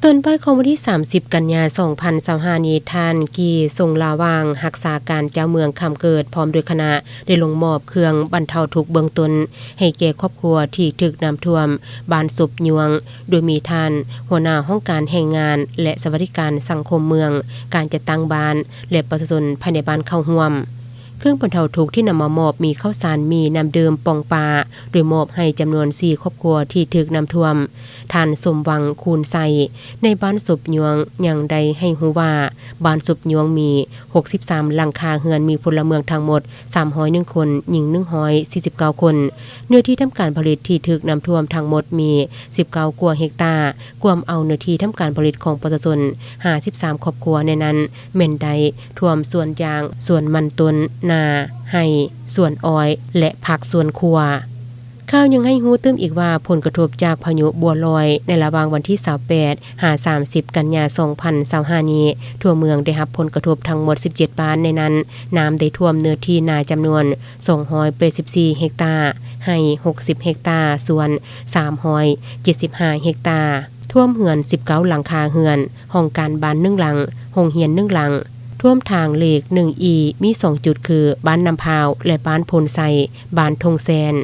ต้นป้ายของวันที่30กันยายน2025นี้ท่านกีทรงลาวางรักษาการเจ้าเมืองคำเกิดพร้อมด้วยคณะได้ลงมอบเครื่องบรรเทาทุกข์เบื้องต้นให้แก่ครอบครัวที่ถูกน้ำท่วมบ้านสุบยวงโดยมีท่านหัวหน้าห้องการแห่งงานและสวัสดิการสังคมเมืองการจัดตั้งบ้านและประชาชนภายในบ้านเข้าร่วมเครื่องบรรเทาทุกข์ที่นำมามอบมีข้าวสารมีน้ำดื่มปองปลาโดยมอบให้จำนวน4ครอบครัวที่ถูกน้ำท่วมท่านสมหวังคูณใสในบ้านสุบยวงยังได้ให้ฮู้ว่าบ้านสุบยวงมี63หลังคาเรือนมีพลเมืองทั้งหมด301คนหญิง149คนเนื้อที่ทำการผลิตที่ถูกน้ำท่วมทั้งหมดมี19กว่าเฮกตาร์รวมเอาเนื้อที่ทำการผลิตของประชาชน53ครอบครัวในนั้นแม่นใดท่วมส่วนยางส่วนมันต้นนาให้ส่วนอ้อยและผักส่วนครัวข่าวยังให้ฮู้ตื้มอีกว่าผลกระทบจากพายุบัวลอยในระหว่างวันที่28 30กันยายน2025นี้ทั่วเมืองได้รับผลกระทบทั้งหมด17บ้านในนั้นน้ำได้ท่วมเนื้อที่นาจำนวน284เฮกตาร์ให้60เฮกตาร์ส่วน375เฮกตาร์ท่วมเหือน19หลังคาเหือนห้องการบ้าน1หลังโรงเรียน1หลังท่วมทางเลข1อีมี2จุดคือบ้านนำพาวและบ้านพลไซบ้านทงแซน